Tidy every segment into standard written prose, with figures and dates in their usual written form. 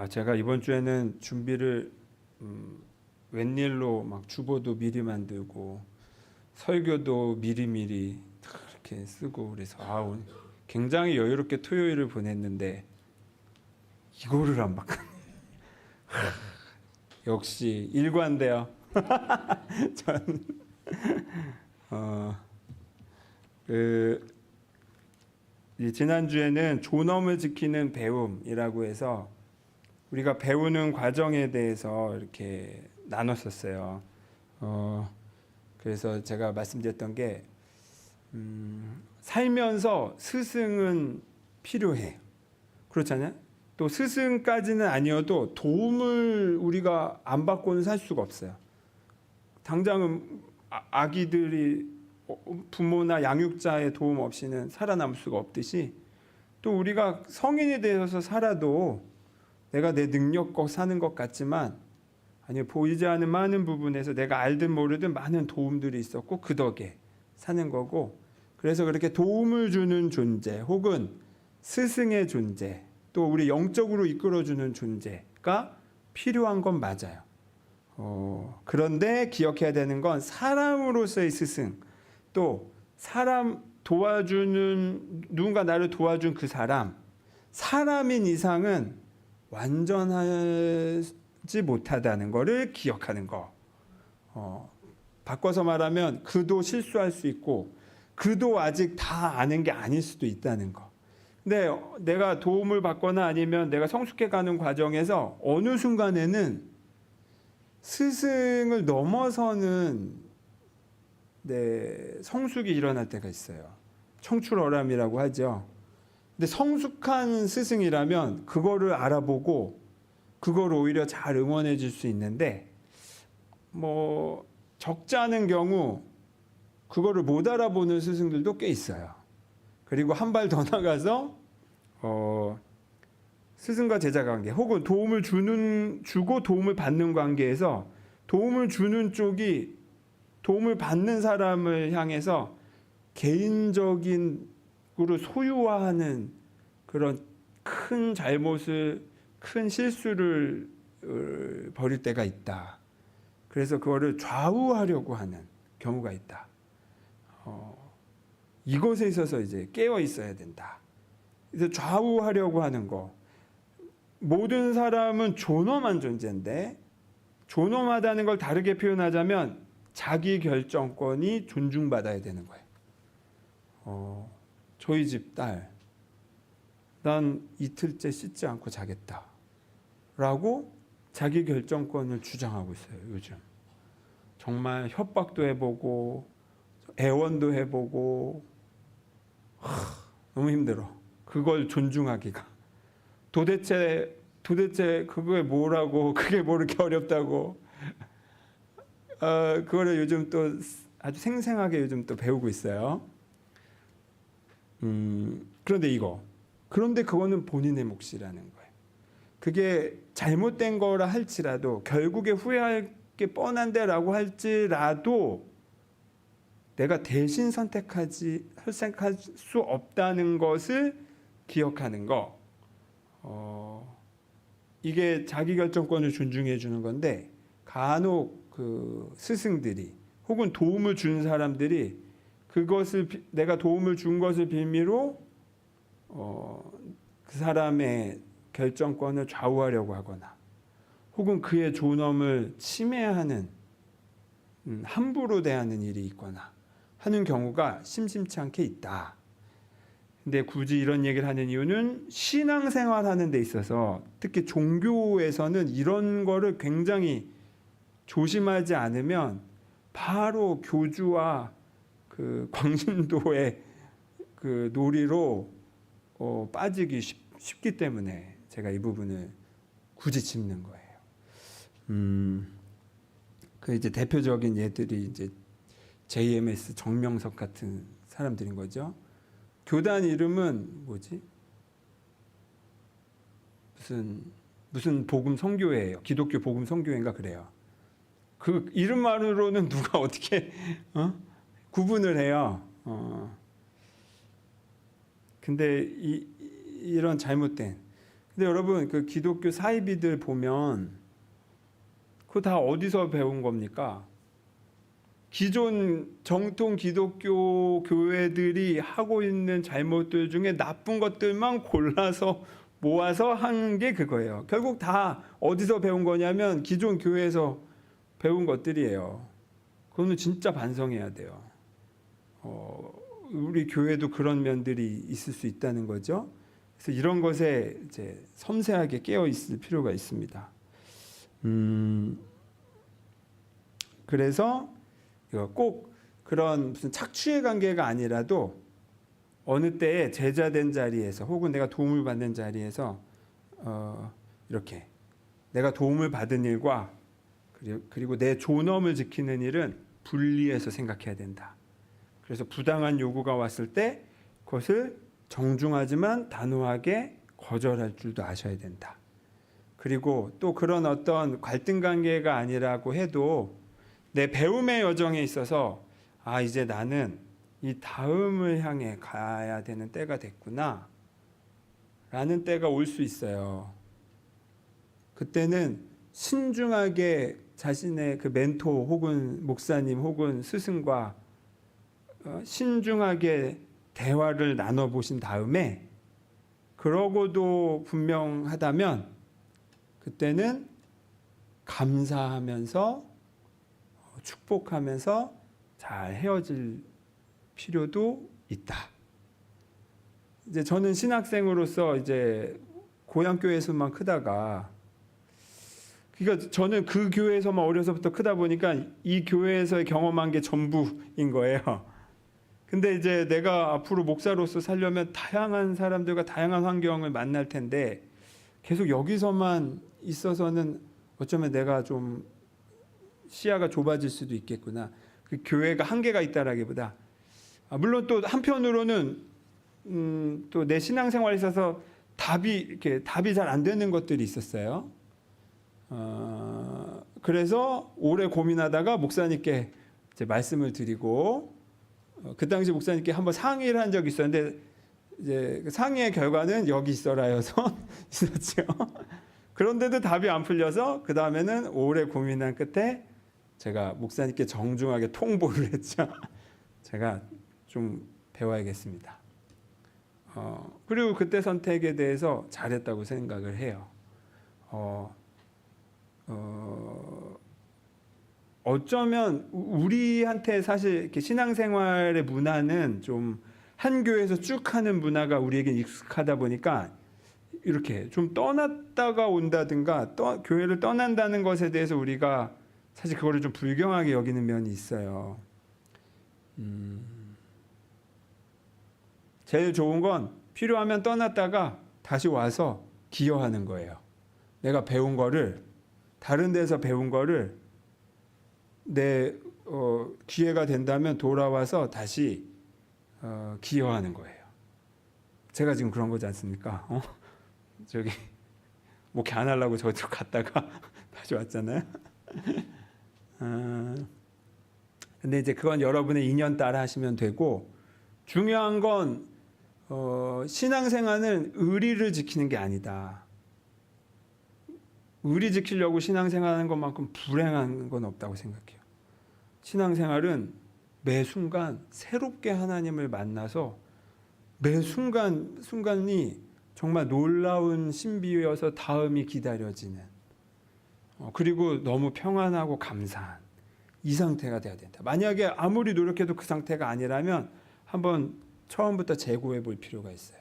제가 이번 주에는 준비를 웬일로 막 주보도 미리 만들고 설교도 미리미리 이렇게 쓰고 그래서 오늘 굉장히 여유롭게 토요일을 보냈는데 이거를 안 바꿨네. 역시 일관돼요. 전 지난주에는 존엄을 지키는 배움이라고 해서 우리가 배우는 과정에 대해서 이렇게 나눴었어요. 그래서 제가 말씀드렸던 게 살면서 스승은 필요해. 그렇잖아요. 또 스승까지는 아니어도 도움을 우리가 안 받고는 살 수가 없어요. 당장은 아기들이 부모나 양육자의 도움 없이는 살아남을 수가 없듯이 또 우리가 성인이 되어서 살아도 내가 내 능력껏 사는 것 같지만 아니요, 보이지 않는 많은 부분에서 내가 알든 모르든 많은 도움들이 있었고 그 덕에 사는 거고, 그래서 그렇게 도움을 주는 존재 혹은 스승의 존재 또 우리 영적으로 이끌어주는 존재가 필요한 건 맞아요. 그런데 기억해야 되는 건 사람으로서의 스승 또 사람 도와주는 누군가 나를 도와준 그 사람인 이상은 완전하지 못하다는 것을 기억하는 거. 바꿔서 말하면 그도 실수할 수 있고 그도 아직 다 아는 게 아닐 수도 있다는 거. 근데 내가 도움을 받거나 아니면 내가 성숙해가는 과정에서 어느 순간에는 스승을 넘어서는 성숙이 일어날 때가 있어요. 청출어람이라고 하죠. 근데 성숙한 스승이라면 그거를 알아보고 그걸 오히려 잘 응원해 줄 수 있는데 적지 않은 경우 그거를 못 알아보는 스승들도 꽤 있어요. 그리고 한 발 더 나가서 스승과 제자 관계 혹은 도움을 주고 도움을 받는 관계에서 도움을 주는 쪽이 도움을 받는 사람을 향해서 개인적으로 소유화하는 그런 큰 잘못을 큰 실수를 벌일 때가 있다. 그래서 그거를 좌우하려고 하는 경우가 있다. 이것에 있어서 이제 깨어 있어야 된다. 그래서 좌우하려고 하는 거. 모든 사람은 존엄한 존재인데 존엄하다는 걸 다르게 표현하자면 자기 결정권이 존중받아야 되는 거예요. 저희 집 딸, 난 이틀째 씻지 않고 자겠다 라고 자기 결정권을 주장하고 있어요. 요즘 정말 협박도 해보고 애원도 해보고 너무 힘들어. 그걸 존중하기가 도대체 그게 뭐라고, 그게 뭐 이렇게 어렵다고. 그거를 요즘 또 아주 생생하게 요즘 또 배우고 있어요. 그런데 그거는 본인의 몫이라는 거예요. 그게 잘못된 거라 할지라도 결국에 후회할 게 뻔한데라고 할지라도 내가 대신 선택할 수 없다는 것을 기억하는 거. 이게 자기 결정권을 존중해 주는 건데 간혹 그 스승들이 혹은 도움을 준 사람들이 그것을 내가 도움을 준 것을 빌미로 그 사람의 결정권을 좌우하려고 하거나 혹은 그의 존엄을 침해하는 함부로 대하는 일이 있거나 하는 경우가 심심치 않게 있다. 근데 굳이 이런 얘기를 하는 이유는 신앙생활하는 데 있어서 특히 종교에서는 이런 거를 굉장히 조심하지 않으면 바로 교주와 그 광신도의 그 놀이로 빠지기 쉽기 때문에 제가 이 부분을 굳이 짚는 거예요. 그 이제 대표적인 예들이 이제 JMS 정명석 같은 사람들인 거죠. 교단 이름은 뭐지? 무슨 복음 선교회예요. 기독교 복음 선교회인가 그래요. 그 이름만으로는 누가 어떻게 구분을 해요. 근데 이런 잘못된. 근데 여러분 그 기독교 사이비들 보면 그거 다 어디서 배운 겁니까? 기존 정통 기독교 교회들이 하고 있는 잘못들 중에 나쁜 것들만 골라서 모아서 한 게 그거예요. 결국 다 어디서 배운 거냐면 기존 교회에서 배운 것들이에요. 그거는 진짜 반성해야 돼요. 우리 교회도 그런 면들이 있을 수 있다는 거죠. 그래서 이런 것에 이제 섬세하게 깨어 있을 필요가 있습니다. 그래서 꼭 그런 무슨 착취의 관계가 아니라도 어느 때에 제자된 자리에서 혹은 내가 도움을 받는 자리에서 이렇게 내가 도움을 받은 일과 그리고 내 존엄을 지키는 일은 분리해서 생각해야 된다. 그래서 부당한 요구가 왔을 때 그것을 정중하지만 단호하게 거절할 줄도 아셔야 된다. 그리고 또 그런 어떤 갈등 관계가 아니라고 해도 내 배움의 여정에 있어서 이제 나는 이 다음을 향해 가야 되는 때가 됐구나 라는 때가 올 수 있어요. 그때는 신중하게 자신의 그 멘토 혹은 목사님 혹은 스승과 신중하게 대화를 나눠보신 다음에 그러고도 분명하다면 그때는 감사하면서 축복하면서 잘 헤어질 필요도 있다. 이제 저는 신학생으로서 이제 고향교회에서만 크다가 그러니까 저는 그 교회에서만 어려서부터 크다 보니까 이 교회에서 경험한 게 전부인 거예요. 근데 이제 내가 앞으로 목사로서 살려면 다양한 사람들과 다양한 환경을 만날 텐데 계속 여기서만 있어서는 어쩌면 내가 좀 시야가 좁아질 수도 있겠구나. 그 교회가 한계가 있다라기보다 물론 또 한편으로는 또 내 신앙생활에 있어서 답이 잘 안 되는 것들이 있었어요. 그래서 오래 고민하다가 목사님께 이제 말씀을 드리고 그 당시 목사님께 한번 상의를 한 적이 있었는데 이제 그 상의의 결과는 여기 있어라여서 있었죠. 그런데도 답이 안 풀려서 그 다음에는 오래 고민한 끝에 제가 목사님께 정중하게 통보를 했죠. 제가 좀 배워야겠습니다. 그리고 그때 선택에 대해서 잘했다고 생각을 해요. 어쩌면 우리한테 사실 이렇게 신앙생활의 문화는 좀 한 교회에서 쭉 하는 문화가 우리에게 익숙하다 보니까 이렇게 좀 떠났다가 온다든가 교회를 떠난다는 것에 대해서 우리가 사실 그거를 좀 불경하게 여기는 면이 있어요. 제일 좋은 건 필요하면 떠났다가 다시 와서 기여하는 거예요. 내가 배운 거를 다른 데서 배운 거를 내 기회가 된다면 돌아와서 다시 기여하는 거예요. 제가 지금 그런 거지 않습니까? 저기 목회 안 하려고 저쪽 갔다가 다시 왔잖아요. 근데 이제 그건 여러분의 인연 따라 하시면 되고 중요한 건 신앙생활은 의리를 지키는 게 아니다. 의리 지키려고 신앙생활하는 것만큼 불행한 건 없다고 생각해요. 신앙생활은 매 순간 새롭게 하나님을 만나서 매 순간이 정말 놀라운 신비여서 다음이 기다려지는 그리고 너무 평안하고 감사한 이 상태가 돼야 된다. 만약에 아무리 노력해도 그 상태가 아니라면 한번 처음부터 재고해 볼 필요가 있어요.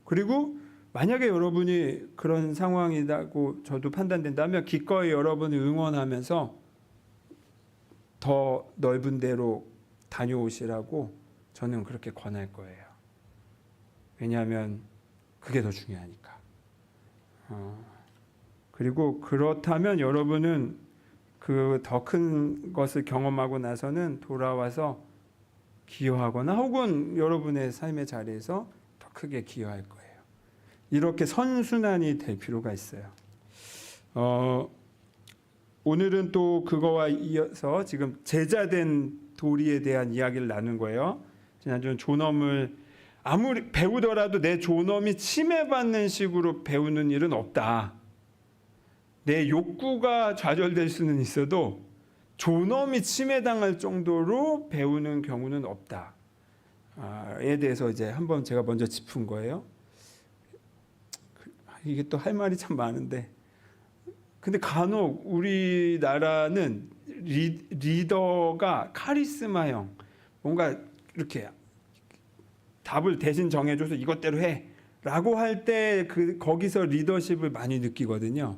그리고 만약에 여러분이 그런 상황이라고 저도 판단된다면 기꺼이 여러분을 응원하면서 더 넓은 데로 다녀오시라고 저는 그렇게 권할 거예요. 왜냐하면 그게 더 중요하니까. 그리고 그렇다면 여러분은 그 더 큰 것을 경험하고 나서는 돌아와서 기여하거나 혹은 여러분의 삶의 자리에서 더 크게 기여할 거예요. 이렇게 선순환이 될 필요가 있어요. 오늘은 또 그거와 이어서 지금 제자된 도리에 대한 이야기를 나눈 거예요. 지난주는 존엄을 아무리 배우더라도 내 존엄이 침해받는 식으로 배우는 일은 없다. 내 욕구가 좌절될 수는 있어도 존엄이 침해당할 정도로 배우는 경우는 없다. 에 대해서 이제 한번 제가 먼저 짚은 거예요. 이게 또 할 말이 참 많은데, 근데 간혹 우리나라는 리더가 카리스마형, 뭔가 이렇게 답을 대신 정해줘서 이것대로 해라고 할 때 거기서 리더십을 많이 느끼거든요.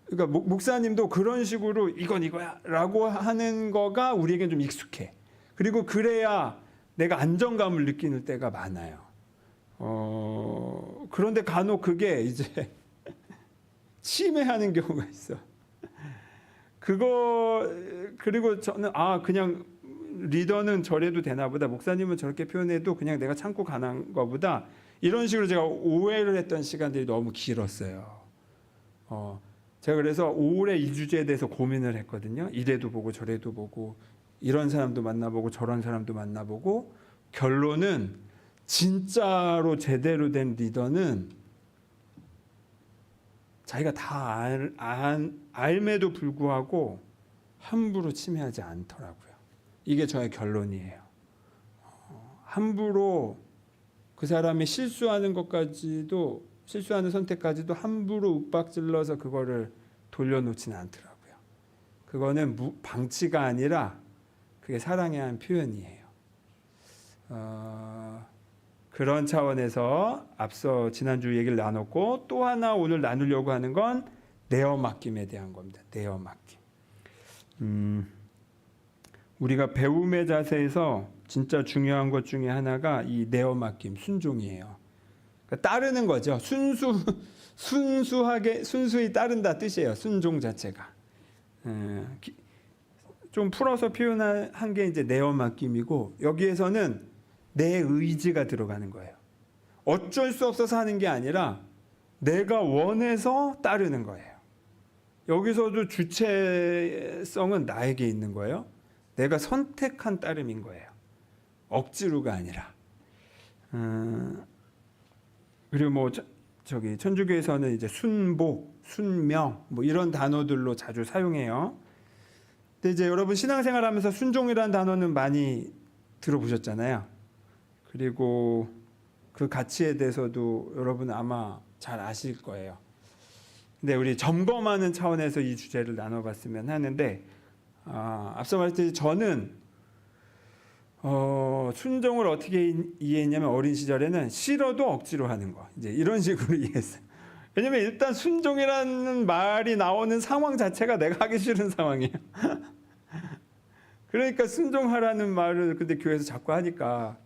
그러니까 목사님도 그런 식으로 이건 이거야라고 하는 거가 우리에겐 좀 익숙해. 그리고 그래야 내가 안정감을 느끼는 때가 많아요. 그런데 간혹 그게 이제 침해하는 경우가 있어. 그리고 저는 그냥 리더는 저래도 되나 보다, 목사님은 저렇게 표현해도 그냥 내가 참고 가는 거보다, 이런 식으로 제가 오해를 했던 시간들이 너무 길었어요. 제가 그래서 오래 이 주제에 대해서 고민을 했거든요. 이래도 보고 저래도 보고, 이런 사람도 만나보고 저런 사람도 만나보고, 결론은 진짜로 제대로 된 리더는 자기가 다 알매도 불구하고 함부로 침해하지 않더라고요. 이게 저의 결론이에요. 함부로 그 사람이 실수하는 선택까지도 함부로 윽박질러서 그거를 돌려놓지는 않더라고요. 그거는 방치가 아니라 그게 사랑의 한 표현이에요. 그런 차원에서 앞서 지난주 얘기를 나눴고, 또 하나 오늘 나누려고 하는 건 내어 맡김에 대한 겁니다. 내어 맡김. 우리가 배움의 자세에서 진짜 중요한 것 중에 하나가 이 내어 맡김, 순종이에요. 그러니까 따르는 거죠. 순수히 따른다 뜻이에요. 순종 자체가. 좀 풀어서 표현한 게 이제 내어 맡김이고, 여기에서는 내 의지가 들어가는 거예요. 어쩔 수 없어서 하는 게 아니라 내가 원해서 따르는 거예요. 여기서도 주체성은 나에게 있는 거예요. 내가 선택한 따름인 거예요. 억지로가 아니라. 그리고 천주교에서는 이제 순복, 순명 이런 단어들로 자주 사용해요. 근데 이제 여러분 신앙생활하면서 순종이라는 단어는 많이 들어보셨잖아요. 그리고 그 가치에 대해서도 여러분 아마 잘 아실 거예요. 근데 우리 점검하는 차원에서 이 주제를 나눠봤으면 하는데, 앞서 말했듯이 저는 순종을 어떻게 이해했냐면, 어린 시절에는 싫어도 억지로 하는 거, 이제 이런 식으로 이해했어요. 왜냐면 일단 순종이라는 말이 나오는 상황 자체가 내가 하기 싫은 상황이에요. 그러니까 순종하라는 말을 근데 교회에서 자꾸 하니까,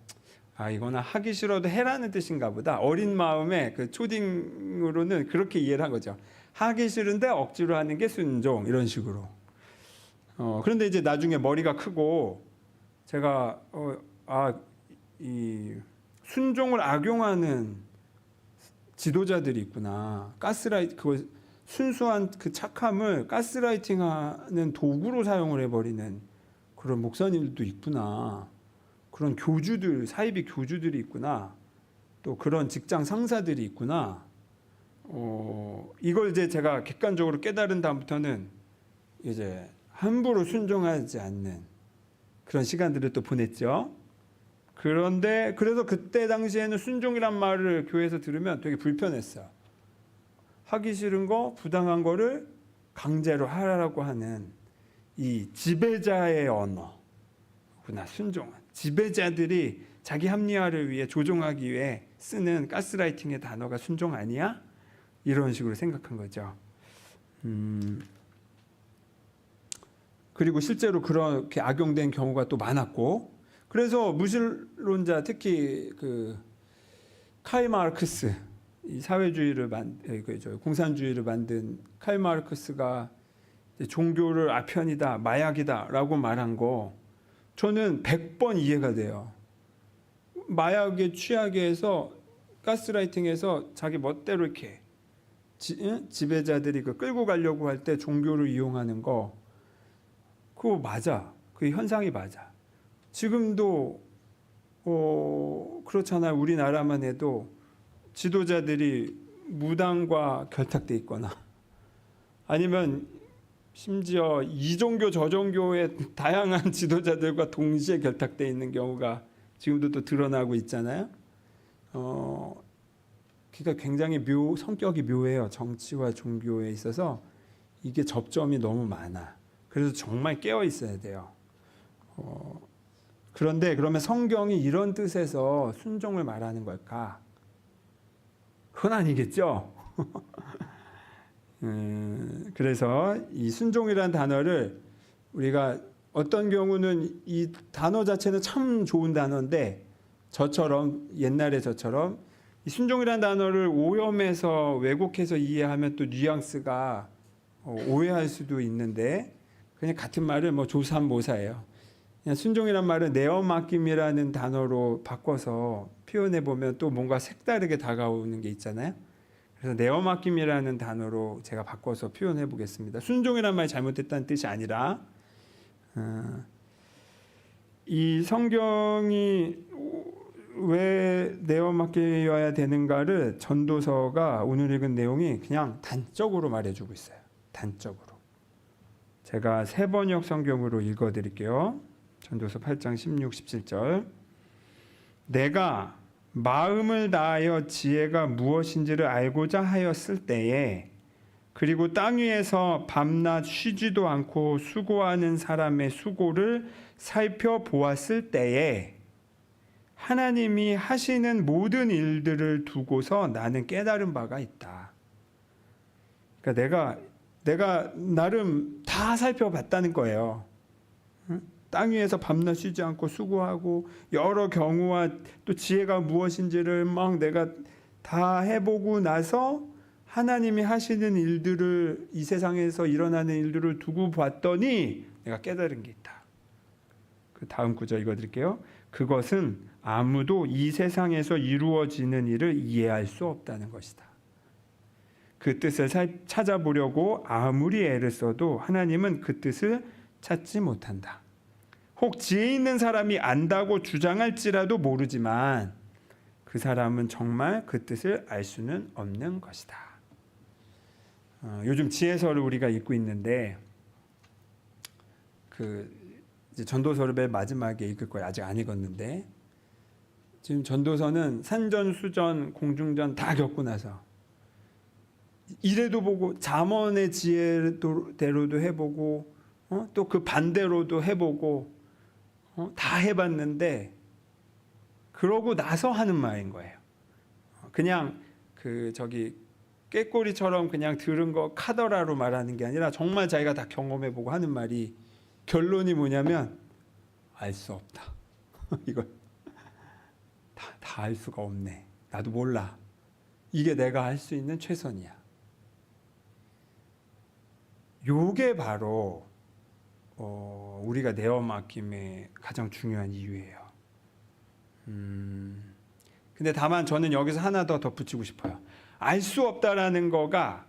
이거는 하기 싫어도 해라는 뜻인가 보다. 어린 마음에 그 초딩으로는 그렇게 이해를 한 거죠. 하기 싫은데 억지로 하는 게 순종, 이런 식으로. 그런데 이제 나중에 머리가 크고 제가 이 순종을 악용하는 지도자들이 있구나. 그걸 순수한 그 착함을 가스라이팅하는 도구로 사용을 해버리는 그런 목사님들도 있구나. 그런 사이비 교주들이 있구나. 또 그런 직장 상사들이 있구나. 이걸 이제 제가 객관적으로 깨달은 다음부터는 이제 함부로 순종하지 않는 그런 시간들을 또 보냈죠. 그래서 그때 당시에는 순종이란 말을 교회에서 들으면 되게 불편했어요. 하기 싫은 거, 부당한 거를 강제로 하라고 하는 이 지배자의 언어구나, 순종은. 지배자들이 자기 합리화를 위해, 조종하기 위해 쓰는 가스라이팅의 단어가 순종 아니야? 이런 식으로 생각한 거죠. 그리고 실제로 그렇게 악용된 경우가 또 많았고, 그래서 무신론자, 특히 그 칼 마르크스, 이 공산주의를 만든 칼 마르크스가 종교를 아편이다, 마약이다라고 말한 거, 저는 100번 이해가 돼요. 마약에 취하게 해서 가스라이팅해서 자기 멋대로 이렇게 지배자들이 끌고 가려고 할 때 종교를 이용하는 거, 그거 맞아. 그 현상이 맞아. 지금도 그렇잖아요. 우리나라만 해도 지도자들이 무당과 결탁돼 있거나 아니면 심지어 이 종교 저 종교의 다양한 지도자들과 동시에 결탁돼 있는 경우가 지금도 또 드러나고 있잖아요. 그러니까 굉장히 성격이 묘해요. 정치와 종교에 있어서 이게 접점이 너무 많아. 그래서 정말 깨어 있어야 돼요. 그런데 그러면 성경이 이런 뜻에서 순종을 말하는 걸까? 그건 아니겠죠. 그래서 이 순종이라는 단어를 우리가 어떤 경우는 이 단어 자체는 참 좋은 단어인데 옛날에 저처럼 이 순종이라는 단어를 오염해서 왜곡해서 이해하면 또 뉘앙스가 오해할 수도 있는데 그냥 같은 말을 뭐 조삼모사예요. 그냥 순종이란 말은 내어맡김이라는 단어로 바꿔서 표현해 보면 또 뭔가 색다르게 다가오는 게 있잖아요. 그래서 내어맡김이라는 단어로 제가 바꿔서 표현해 보겠습니다. 순종이란 말이 잘못됐다는 뜻이 아니라 이 성경이 왜 내어맡겨야 되는가를 전도서가 오늘 읽은 내용이 그냥 단적으로 말해주고 있어요. 단적으로. 제가 세번역 성경으로 읽어드릴게요. 전도서 8장 16, 17절. 내가 마음을 다하여 지혜가 무엇인지를 알고자 하였을 때에 그리고 땅 위에서 밤낮 쉬지도 않고 수고하는 사람의 수고를 살펴보았을 때에 하나님이 하시는 모든 일들을 두고서 나는 깨달은 바가 있다. 그러니까 내가 나름 다 살펴봤다는 거예요. 땅 위에서 밤낮 쉬지 않고 수고하고 여러 경우와 또 지혜가 무엇인지를 막 내가 다 해보고 나서 하나님이 하시는 일들을 이 세상에서 일어나는 일들을 두고 봤더니 내가 깨달은 게 있다. 그 다음 구절 읽어드릴게요. 그것은 아무도 이 세상에서 이루어지는 일을 이해할 수 없다는 것이다. 그 뜻을 찾아보려고 아무리 애를 써도 하나님은 그 뜻을 찾지 못한다. 혹 지혜 있는 사람이 안다고 주장할지라도 모르지만 그 사람은 정말 그 뜻을 알 수는 없는 것이다. 요즘 지혜서를 우리가 읽고 있는데 이제 전도서를 맨 마지막에 읽을 거예요. 아직 안 읽었는데 지금 전도서는 산전수전 공중전 다 겪고 나서 이래도 보고 잠언의 지혜대로도 해보고 또 그 반대로도 해보고 다 해봤는데 그러고 나서 하는 말인 거예요. 그냥 깨꼬리처럼 그냥 들은 거 카더라로 말하는 게 아니라 정말 자기가 다 경험해보고 하는 말이 결론이 뭐냐면 알 수 없다. 이걸 다 알 수가 없네. 나도 몰라. 이게 내가 할 수 있는 최선이야. 요게 바로 우리가 내어맡김의 가장 중요한 이유예요. 근데 다만 저는 여기서 하나 더 덧붙이고 싶어요. 알 수 없다라는 거가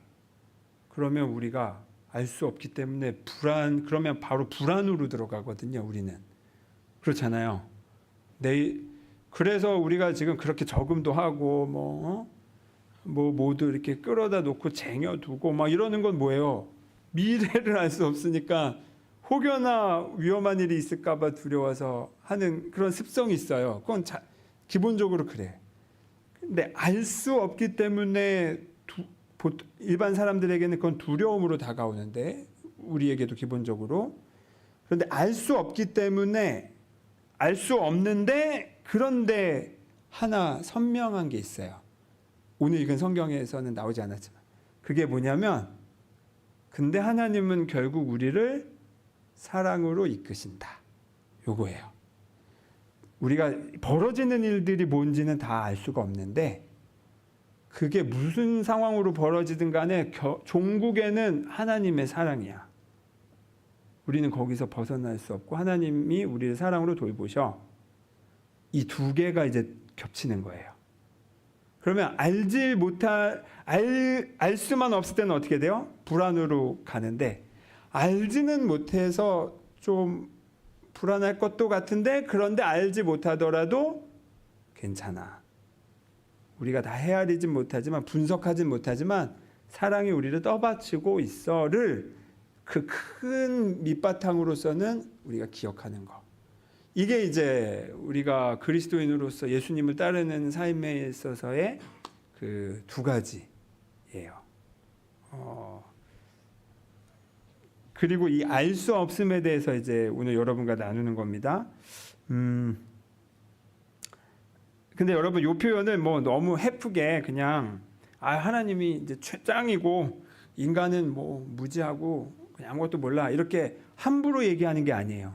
그러면 우리가 알 수 없기 때문에 그러면 바로 불안으로 들어가거든요. 우리는 그렇잖아요. 그래서 우리가 지금 그렇게 저금도 하고 모두 이렇게 끌어다 놓고 쟁여두고 막 이러는 건 뭐예요? 미래를 알 수 없으니까 혹여나 위험한 일이 있을까봐 두려워서 하는 그런 습성이 있어요. 그건 기본적으로 그래. 근데 알 수 없기 때문에 일반 사람들에게는 그건 두려움으로 다가오는데 우리에게도 기본적으로. 그런데 알 수 없기 때문에 알 수 없는데 그런데 하나 선명한 게 있어요. 오늘 읽은 성경에서는 나오지 않았지만 그게 뭐냐면 근데 하나님은 결국 우리를 사랑으로 이끄신다. 요거예요. 우리가 벌어지는 일들이 뭔지는 다 알 수가 없는데 그게 무슨 상황으로 벌어지든 간에 종국에는 하나님의 사랑이야. 우리는 거기서 벗어날 수 없고 하나님이 우리를 사랑으로 돌보셔. 이 두 개가 이제 겹치는 거예요. 그러면 알 수만 없을 때는 어떻게 돼요? 불안으로 가는데 알지는 못해서 좀 불안할 것도 같은데 그런데 알지 못하더라도 괜찮아. 우리가 다 헤아리진 못하지만 분석하진 못하지만 사랑이 우리를 떠받치고 있어를 그 큰 밑바탕으로서는 우리가 기억하는 거. 이게 이제 우리가 그리스도인으로서 예수님을 따르는 삶에 있어서의 그 두 가지예요. 그리고 이 알 수 없음에 대해서 이제 오늘 여러분과 나누는 겁니다. 근데 여러분 이 표현을 뭐 너무 해프게 그냥 하나님이 이제 최짱이고 인간은 뭐 무지하고 그냥 아무것도 몰라 이렇게 함부로 얘기하는 게 아니에요.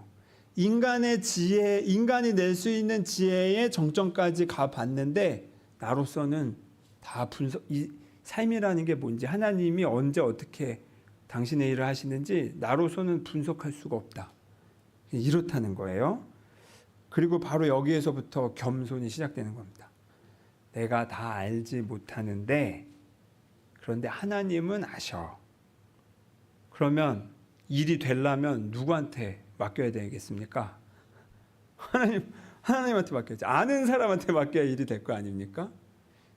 인간의 지혜, 인간이 낼 수 있는 지혜의 정점까지 가봤는데 나로서는 다 분석, 이 삶이라는 게 뭔지 하나님이 언제 어떻게 당신의 일을 하시는지 나로서는 분석할 수가 없다. 이렇다는 거예요. 그리고 바로 여기에서부터 겸손이 시작되는 겁니다. 내가 다 알지 못하는데 그런데 하나님은 아셔. 그러면 일이 되려면 누구한테 맡겨야 되겠습니까? 하나님한테 맡겨야지. 아는 사람한테 맡겨야 일이 될 거 아닙니까?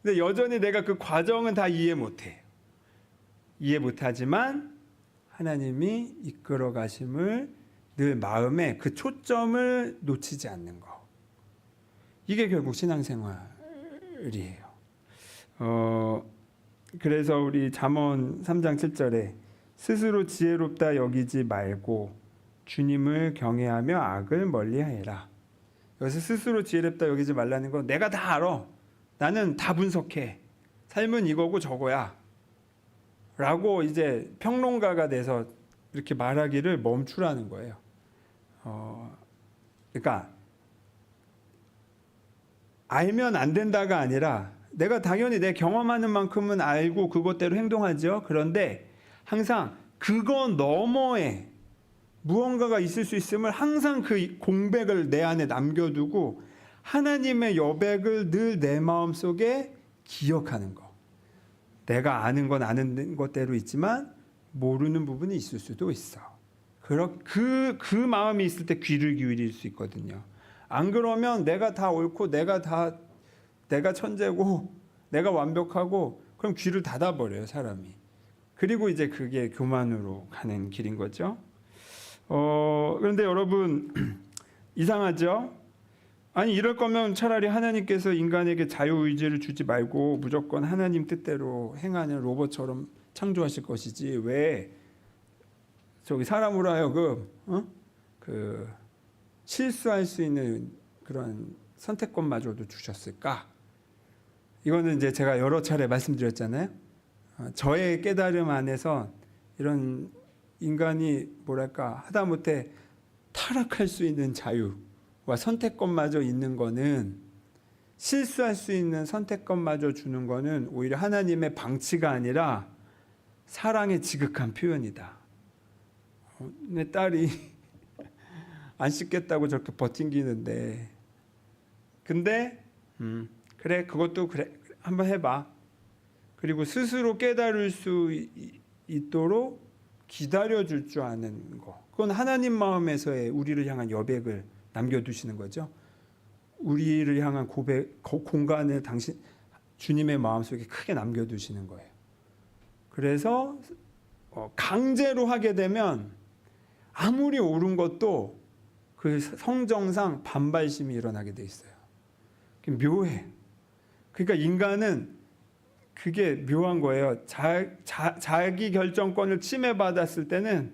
근데 여전히 내가 그 과정은 다 이해 못해. 이해 못하지만 하나님이 이끌어 가심을 늘 마음에 그 초점을 놓치지 않는 거. 이게 결국 신앙생활이에요. 그래서 우리 잠언 3장 7절에 스스로 지혜롭다 여기지 말고 주님을 경외하며 악을 멀리하여라. 여기서 스스로 지혜롭다 여기지 말라는 건 내가 다 알아. 나는 다 분석해. 삶은 이거고 저거야. 라고 이제 평론가가 돼서 이렇게 말하기를 멈추라는 거예요. 그러니까 알면 안 된다가 아니라 내가 당연히 내 경험하는 만큼은 알고 그것대로 행동하죠. 그런데 항상 그거 너머에 무언가가 있을 수 있음을 항상 그 공백을 내 안에 남겨두고 하나님의 여백을 늘 내 마음속에 기억하는 거. 내가 아는 건 아는 것대로 있지만 모르는 부분이 있을 수도 있어. 그 마음이 있을 때 귀를 기울일 수 있거든요. 안 그러면 내가 다 옳고 내가 천재고 내가 완벽하고 그럼 귀를 닫아버려요 사람이. 그리고 이제 그게 교만으로 가는 길인 거죠. 그런데 여러분 이상하죠? 아니 이럴 거면 차라리 하나님께서 인간에게 자유의지를 주지 말고 무조건 하나님 뜻대로 행하는 로봇처럼 창조하실 것이지 왜 저기 사람으로 하여금 그 실수할 수 있는 그런 선택권마저도 주셨을까? 이거는 이제 제가 여러 차례 말씀드렸잖아요. 저의 깨달음 안에서 이런 인간이 뭐랄까 하다못해 타락할 수 있는 자유와 선택권마저 있는 거는 실수할 수 있는 선택권마저 주는 거는 오히려 하나님의 방치가 아니라 사랑의 지극한 표현이다. 내 딸이 안 씻겠다고 저렇게 버팅기는데 근데 그래 그것도 그래 한번 해봐. 그리고 스스로 깨달을 수 있도록 기다려줄 줄 아는 거. 그건 하나님 마음에서의 우리를 향한 여백을 남겨두시는 거죠. 우리를 향한 공간을 주님의 마음속에 크게 남겨두시는 거예요. 그래서 강제로 하게 되면 아무리 옳은 것도 그 성정상 반발심이 일어나게 돼 있어요. 묘해. 그러니까 인간은 그게 묘한 거예요. 자기 결정권을 침해받았을 때는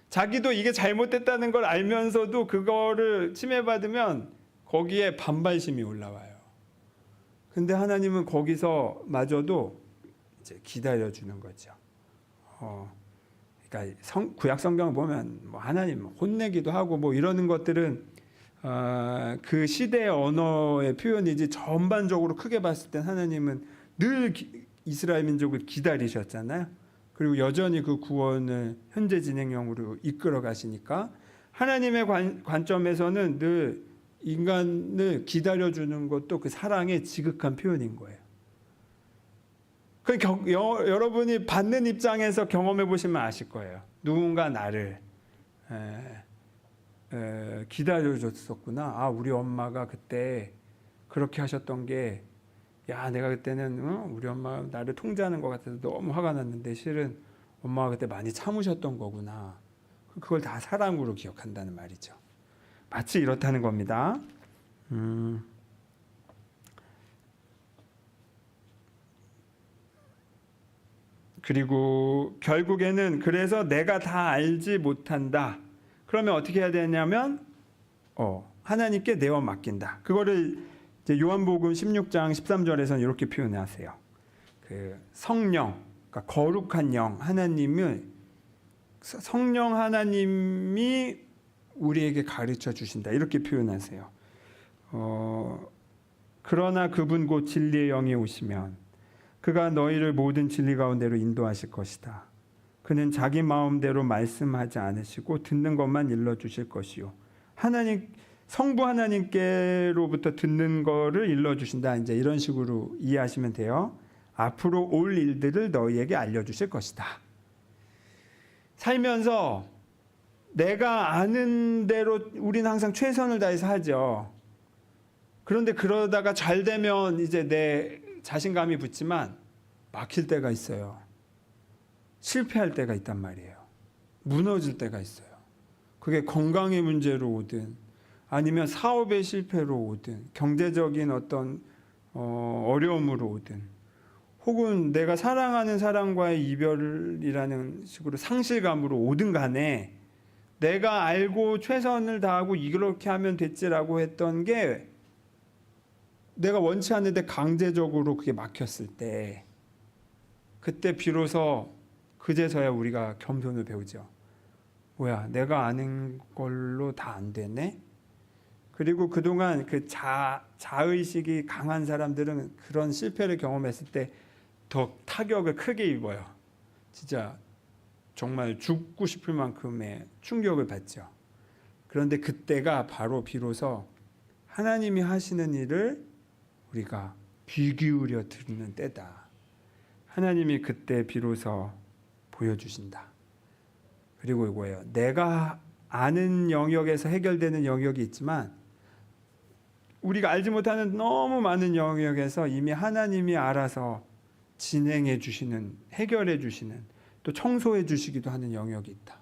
자기도 이게 잘못됐다는 걸 알면서도 그거를 침해받으면 거기에 반발심이 올라와요. 근데 하나님은 거기서마저도 이제 기다려주는 거죠. 그러니까 구약 성경을 보면 뭐 하나님 혼내기도 하고 뭐 이러는 것들은 그 시대의 언어의 표현이지 전반적으로 크게 봤을 땐 하나님은 늘 이스라엘 민족을 기다리셨잖아요. 그리고 여전히 그 구원을 현재 진행형으로 이끌어 가시니까 하나님의 관점에서는 늘 인간을 기다려주는 것도 그 사랑의 지극한 표현인 거예요. 여러분이 받는 입장에서 경험해 보시면 아실 거예요. 누군가 나를 기다려줬었구나. 우리 엄마가 그때 그렇게 하셨던 게, 야, 내가 그때는 우리 엄마 나를 통제하는 것 같아서 너무 화가 났는데 실은 엄마가 그때 많이 참으셨던 거구나. 그걸 다 사랑으로 기억한다는 말이죠. 마치 이렇다는 겁니다. 그리고 결국에는 그래서 내가 다 알지 못한다. 그러면 어떻게 해야 되냐면 하나님께 내어 맡긴다. 그거를 이제 요한복음 16장 13절에서는 이렇게 표현하세요. 그 성령, 그러니까 거룩한 영 하나님을, 성령 하나님이 우리에게 가르쳐 주신다. 이렇게 표현하세요. 그러나 그분 곧 진리의 영이 오시면 그가 너희를 모든 진리 가운데로 인도하실 것이다. 그는 자기 마음대로 말씀하지 않으시고 듣는 것만 일러주실 것이요. 성부 하나님께로부터 듣는 거를 일러주신다. 이제 이런 식으로 이해하시면 돼요. 앞으로 올 일들을 너희에게 알려주실 것이다. 살면서 내가 아는 대로 우리는 항상 최선을 다해서 하죠. 그런데 그러다가 잘 되면 이제 내 자신감이 붙지만 막힐 때가 있어요. 실패할 때가 있단 말이에요. 무너질 때가 있어요. 그게 건강의 문제로 오든 아니면 사업의 실패로 오든 경제적인 어떤 어려움으로 오든 혹은 내가 사랑하는 사람과의 이별이라는 식으로 상실감으로 오든 간에 내가 알고 최선을 다하고 이렇게 하면 됐지라고 했던 게 내가 원치 않는데 강제적으로 그게 막혔을 때 그때 비로소 그제서야 우리가 겸손을 배우죠. 뭐야, 내가 아는 걸로 다 안 되네? 그리고 그동안 그 자의식이 강한 사람들은 그런 실패를 경험했을 때 더 타격을 크게 입어요. 진짜 정말 죽고 싶을 만큼의 충격을 받죠. 그런데 그때가 바로 비로소 하나님이 하시는 일을 우리가 귀 기울여 듣는 때다. 하나님이 그때 비로소 보여주신다. 그리고 이거예요. 내가 아는 영역에서 해결되는 영역이 있지만 우리가 알지 못하는 너무 많은 영역에서 이미 하나님이 알아서 진행해 주시는, 해결해 주시는, 또 청소해 주시기도 하는 영역이 있다.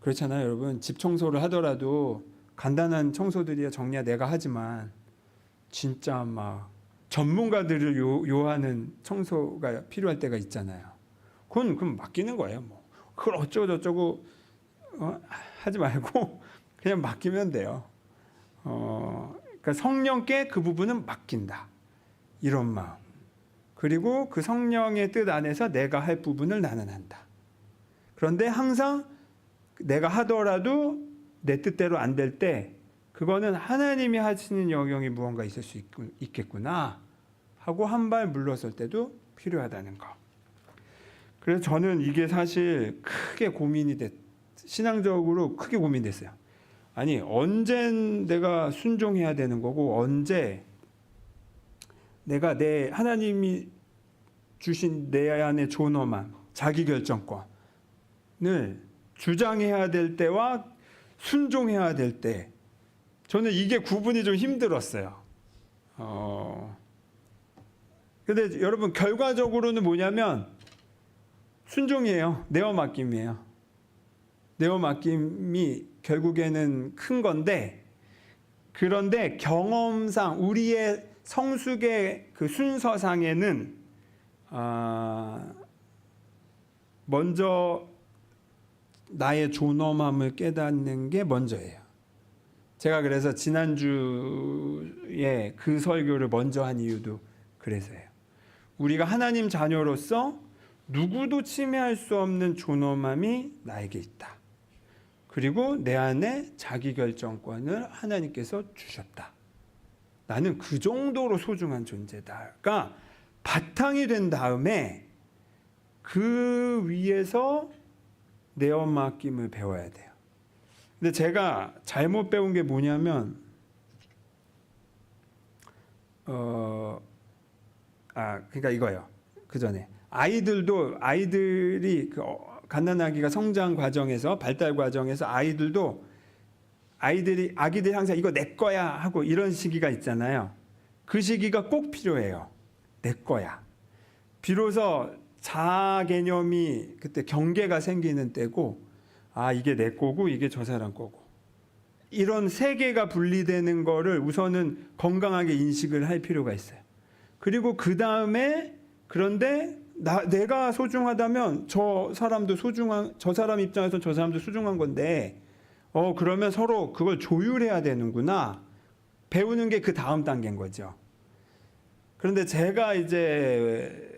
그렇잖아요, 여러분. 집 청소를 하더라도 간단한 청소들이야 정리야 내가 하지만 진짜 막 전문가들을 요하는 청소가 필요할 때가 있잖아요. 그건 맡기는 거예요. 뭐 그걸 어쩌고 저쩌고 하지 말고 그냥 맡기면 돼요. 그러니까 성령께 그 부분은 맡긴다. 이런 마음. 그리고 그 성령의 뜻 안에서 내가 할 부분을 나는 한다. 그런데 항상 내가 하더라도 내 뜻대로 안 될 때 그거는 하나님이 하시는 영역이 무언가 있을 수 있겠구나 하고 한 발 물러설 때도 필요하다는 거. 그래서 저는 이게 사실 크게 신앙적으로 크게 고민됐어요. 아니, 언제 내가 순종해야 되는 거고 언제 내가 하나님이 주신 내 안의 존엄함, 자기결정권을 주장해야 될 때와 순종해야 될 때, 저는 이게 구분이 좀 힘들었어요. 근데 여러분 결과적으로는 뭐냐면 순종이에요. 내어 맡김이에요. 내어 맡김이 결국에는 큰 건데, 그런데 경험상 우리의 성숙의 그 순서상에는 먼저 나의 존엄함을 깨닫는 게 먼저예요. 제가 그래서 지난주에 그 설교를 먼저 한 이유도 그래서예요. 우리가 하나님 자녀로서 누구도 침해할 수 없는 존엄함이 나에게 있다. 그리고 내 안에 자기결정권을 하나님께서 주셨다. 나는 그 정도로 소중한 존재다가 바탕이 된 다음에 그 위에서 내어 맡김을 배워야 돼요. 근데 제가 잘못 배운 게 뭐냐면 그러니까 이거예요. 그 전에 아이들이 그 갓난아기가 성장 과정에서, 발달 과정에서 아기들이 항상 이거 내 거야 하고 이런 시기가 있잖아요. 그 시기가 꼭 필요해요. 내 거야. 비로소 자아 개념이 그때 경계가 생기는 때고, 아, 이게 내 거고 이게 저 사람 거고, 이런 세계가 분리되는 거를 우선은 건강하게 인식을 할 필요가 있어요. 그리고 그 다음에, 그런데 내가 소중하다면 저 사람도 소중한, 저 사람 입장에서 저 사람도 소중한 건데, 그러면 서로 그걸 조율해야 되는구나. 배우는 게 그 다음 단계인 거죠. 그런데 제가 이제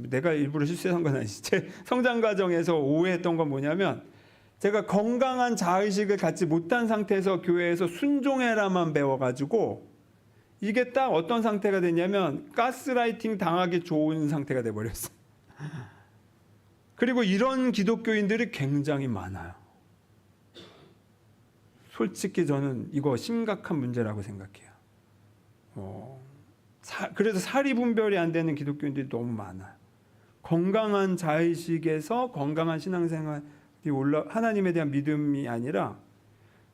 내가 일부러 실수한 건 아니지. 제 성장 과정에서 오해했던 건 뭐냐면, 제가 건강한 자의식을 갖지 못한 상태에서 교회에서 순종해라만 배워가지고, 이게 딱 어떤 상태가 됐냐면 가스라이팅 당하기 좋은 상태가 돼버렸어요. 그리고 이런 기독교인들이 굉장히 많아요. 솔직히 저는 이거 심각한 문제라고 생각해요. 그래서 사리 분별이 안 되는 기독교인들이 너무 많아요. 건강한 자의식에서 건강한 신앙생활이 하나님에 대한 믿음이 아니라,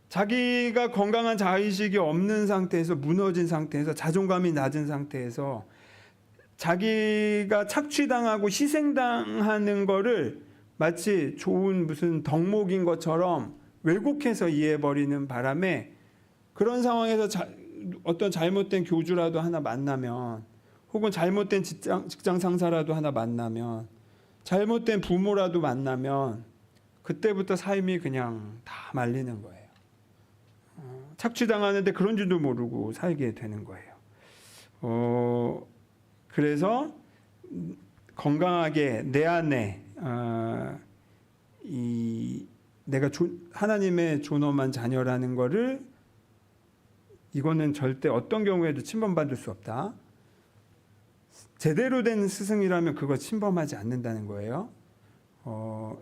자기가 건강한 자의식이 없는 상태에서, 무너진 상태에서, 자존감이 낮은 상태에서 자기가 착취당하고 희생당하는 거를 마치 좋은 무슨 덕목인 것처럼 왜곡해서 이해해버리는 바람에, 그런 상황에서 어떤 잘못된 교주라도 하나 만나면, 혹은 잘못된 직장 상사라도 하나 만나면, 잘못된 부모라도 만나면 그때부터 삶이 그냥 다 말리는 거예요. 착취당하는데 그런 줄도 모르고 살게 되는 거예요. 그래서 건강하게 내 안에 내가 하나님의 존엄한 자녀라는 거를, 이거는 절대 어떤 경우에도 침범받을 수 없다. 제대로 된 스승이라면 그거 침범하지 않는다는 거예요.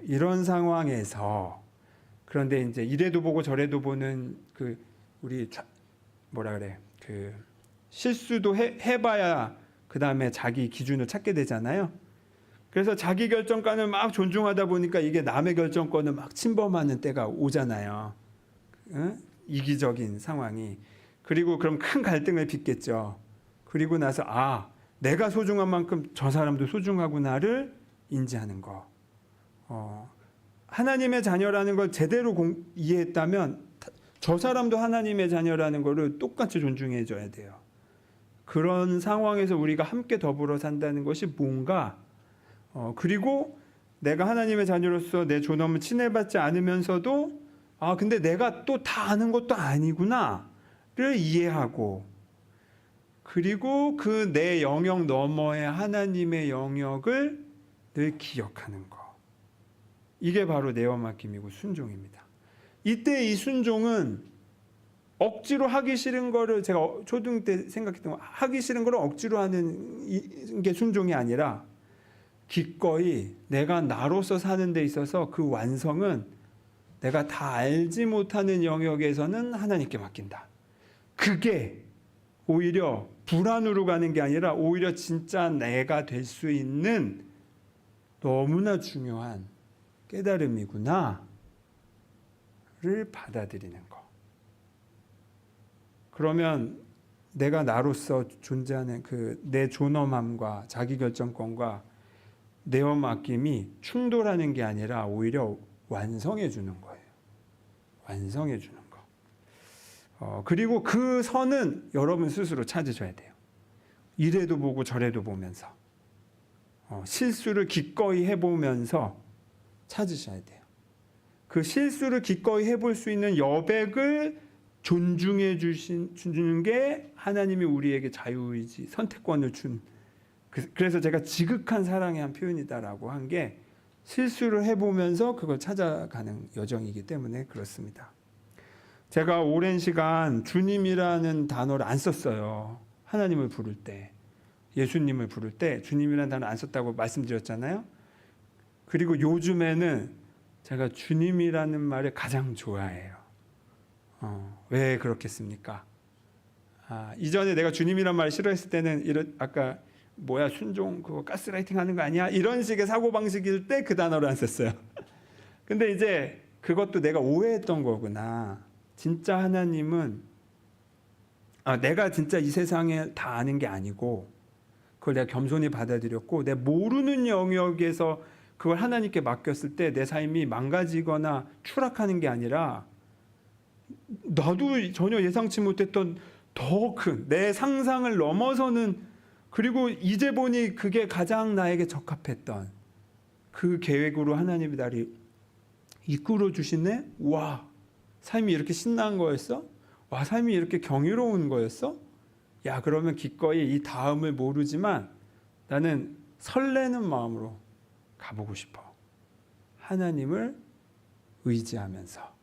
이런 상황에서, 그런데 이제 이래도 보고 저래도 보는 우리 실수도 해봐야 그 다음에 자기 기준을 찾게 되잖아요. 그래서 자기 결정권을 막 존중하다 보니까 이게 남의 결정권을 막 침범하는 때가 오잖아요. 이기적인 상황이. 그리고 그럼 큰 갈등을 빚겠죠. 그리고 나서 내가 소중한 만큼 저 사람도 소중하구나를 인지하는 거. 하나님의 자녀라는 걸 제대로 이해했다면 저 사람도 하나님의 자녀라는 거를 똑같이 존중해 줘야 돼요. 그런 상황에서 우리가 함께 더불어 산다는 것이 뭔가, 그리고 내가 하나님의 자녀로서 내 존엄을 침해받지 않으면서도, 근데 내가 또 다 아는 것도 아니구나를 이해하고, 그리고 그 내 영역 너머의 하나님의 영역을 늘 기억하는 거. 이게 바로 내어 맡김이고 순종입니다. 이때 이 순종은 억지로 하기 싫은 거를, 제가 초등 때 생각했던 거, 하기 싫은 거를 억지로 하는 게 순종이 아니라, 기꺼이 내가 나로서 사는 데 있어서 그 완성은 내가 다 알지 못하는 영역에서는 하나님께 맡긴다. 그게 오히려 불안으로 가는 게 아니라 오히려 진짜 내가 될 수 있는 너무나 중요한 깨달음이구나를 받아들이는 거. 그러면 내가 나로서 존재하는 내 존엄함과 자기결정권과 내어 맡김이 충돌하는 게 아니라 오히려 완성해 주는 거예요. 완성해 주는 거. 그리고 그 선은 여러분 스스로 찾으셔야 돼요. 이래도 보고 저래도 보면서, 실수를 기꺼이 해보면서 찾으셔야 돼요. 그 실수를 기꺼이 해볼 수 있는 여백을 존중해 주는 게 하나님이 우리에게 자유의지, 선택권을 준, 그래서 제가 지극한 사랑의 한 표현이다라고 한 게, 실수를 해보면서 그걸 찾아가는 여정이기 때문에 그렇습니다. 제가 오랜 시간 주님이라는 단어를 안 썼어요. 하나님을 부를 때, 예수님을 부를 때 주님이라는 단어 안 썼다고 말씀드렸잖아요. 그리고 요즘에는 제가 주님이라는 말을 가장 좋아해요. 왜 그렇겠습니까? 이전에 내가 주님이란 말을 싫어했을 때는 아까 뭐야 순종 그거 가스라이팅 하는 거 아니야? 이런 식의 사고방식일 때 그 단어를 안 썼어요. 근데 이제 그것도 내가 오해했던 거구나. 진짜 하나님은 내가 진짜 이 세상에 다 아는 게 아니고 그걸 내가 겸손히 받아들였고 내 모르는 영역에서 그걸 하나님께 맡겼을 때 내 삶이 망가지거나 추락하는 게 아니라 나도 전혀 예상치 못했던 더 큰 내 상상을 넘어서는, 그리고 이제 보니 그게 가장 나에게 적합했던 그 계획으로 하나님이 나를 이끌어 주시네. 와, 삶이 이렇게 신난 거였어? 와, 삶이 이렇게 경이로운 거였어? 야, 그러면 기꺼이 이 다음을 모르지만 나는 설레는 마음으로 가보고 싶어. 하나님을 의지하면서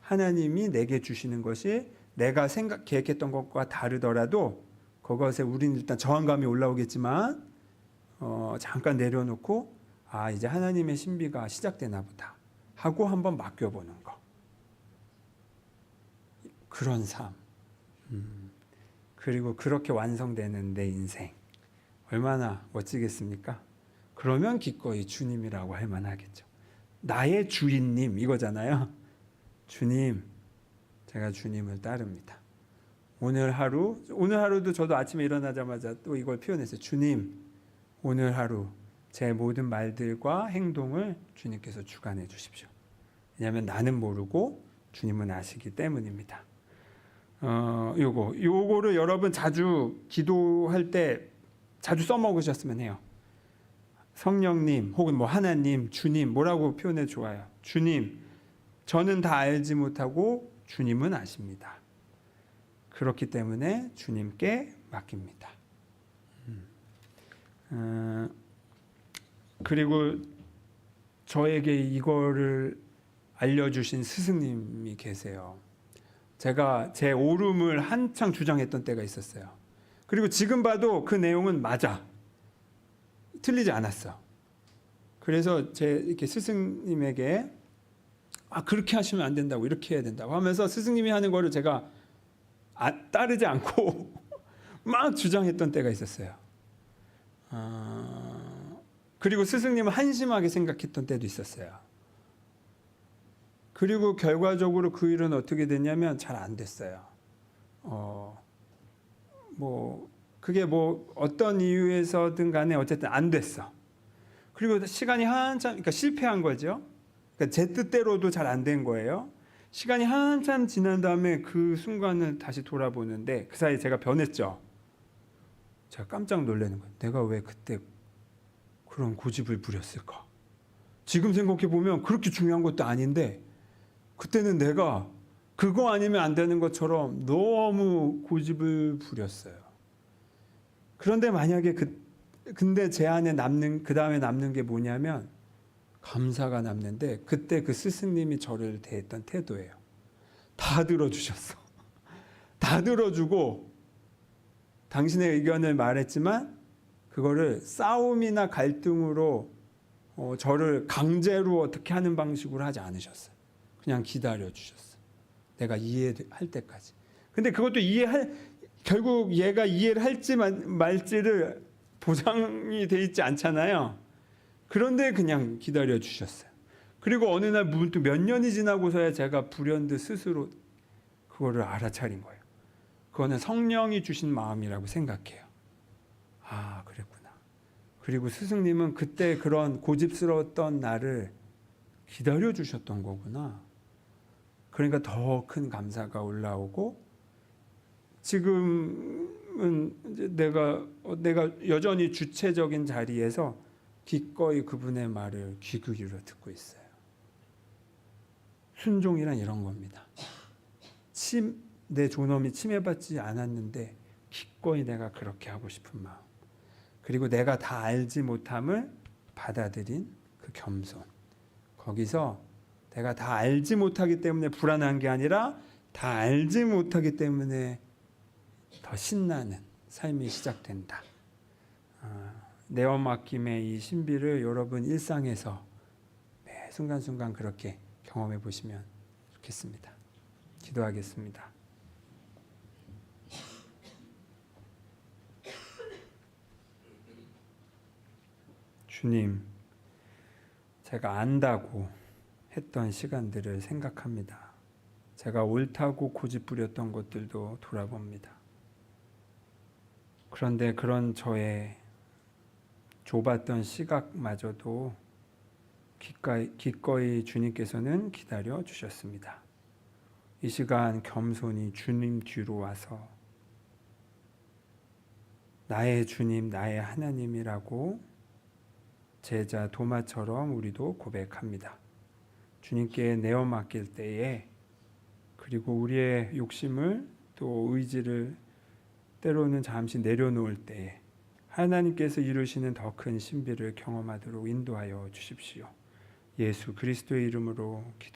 하나님이 내게 주시는 것이 내가 계획했던 것과 다르더라도 그것에 우리는 일단 저항감이 올라오겠지만 잠깐 내려놓고 이제 하나님의 신비가 시작되나 보다 하고 한번 맡겨보는 거. 그런 삶. 그리고 그렇게 완성되는 내 인생. 얼마나 멋지겠습니까? 그러면 기꺼이 주님이라고 할 만하겠죠. 나의 주인님 이거잖아요. 주님, 제가 주님을 따릅니다. 오늘 하루도 저도 아침에 일어나자마자 또 이걸 표현했어요. 주님, 오늘 하루 제 모든 말들과 행동을 주님께서 주관해 주십시오. 왜냐하면 나는 모르고 주님은 아시기 때문입니다. 요거를 여러분 자주 기도할 때 자주 써먹으셨으면 해요. 성령님 혹은 하나님, 주님 뭐라고 표현해 좋아요. 주님, 저는 다 알지 못하고 주님은 아십니다. 그렇기 때문에 주님께 맡깁니다. 그리고 저에게 이거를 알려주신 스승님이 계세요. 제가 제 옳음을 한창 주장했던 때가 있었어요. 그리고 지금 봐도 그 내용은 맞아. 틀리지 않았어. 그래서 제 이렇게 스승님에게 그렇게 하시면 안 된다고, 이렇게 해야 된다고 하면서 스승님이 하는 거를 제가 따르지 않고 막 주장했던 때가 있었어요. 그리고 스승님은 한심하게 생각했던 때도 있었어요. 그리고 결과적으로 그 일은 어떻게 됐냐면 잘 안 됐어요. 그게 어떤 이유에서든 간에 어쨌든 안 됐어. 그리고 시간이 한참, 그러니까 실패한 거죠. 그러니까 제 뜻대로도 잘 안 된 거예요. 시간이 한참 지난 다음에 그 순간을 다시 돌아보는데 그 사이에 제가 변했죠. 제가 깜짝 놀라는 거예요. 내가 왜 그때 그런 고집을 부렸을까? 지금 생각해 보면 그렇게 중요한 것도 아닌데 그때는 내가 그거 아니면 안 되는 것처럼 너무 고집을 부렸어요. 그런데 만약에 근데 제 안에 그 다음에 남는 게 뭐냐면 감사가 남는데 그때 그 스승님이 저를 대했던 태도예요. 다 들어주셨어. 다 들어주고 당신의 의견을 말했지만 그거를 싸움이나 갈등으로 저를 강제로 어떻게 하는 방식으로 하지 않으셨어요. 그냥 기다려 주셨어요. 내가 이해할 때까지. 근데 그것도 결국 얘가 이해를 할지 말지를 보장이 돼 있지 않잖아요. 그런데 그냥 기다려 주셨어요. 그리고 어느 날 문득 몇 년이 지나고서야 제가 불현듯 스스로 그거를 알아차린 거예요. 그거는 성령이 주신 마음이라고 생각해요. 그랬구나. 그리고 스승님은 그때 그런 고집스러웠던 나를 기다려 주셨던 거구나. 그러니까 더 큰 감사가 올라오고 지금은 이제 내가 여전히 주체적인 자리에서 기꺼이 그분의 말을 귀 기울여 듣고 있어요. 순종이란 이런 겁니다. 내 존엄이 침해받지 않았는데 기꺼이 내가 그렇게 하고 싶은 마음. 그리고 내가 다 알지 못함을 받아들인 그 겸손. 거기서 내가 다 알지 못하기 때문에 불안한 게 아니라 다 알지 못하기 때문에 더 신나는 삶이 시작된다. 내어 맡김의 이 신비를 여러분 일상에서 매 순간순간 그렇게 경험해 보시면 좋겠습니다. 기도하겠습니다. 주님, 제가 안다고 했던 시간들을 생각합니다. 제가 옳다고 고집 부렸던 것들도 돌아봅니다. 그런데 그런 저의 좁았던 시각마저도 기꺼이 주님께서는 기다려 주셨습니다. 이 시간 겸손히 주님 뒤로 와서 나의 주님, 나의 하나님이라고 제자 도마처럼 우리도 고백합니다. 주님께 내어 맡길 때에, 그리고 우리의 욕심을 또 의지를 때로는 잠시 내려놓을 때에 하나님께서 이루시는 더 큰 신비를 경험하도록 인도하여 주십시오. 예수 그리스도의 이름으로 기도합니다.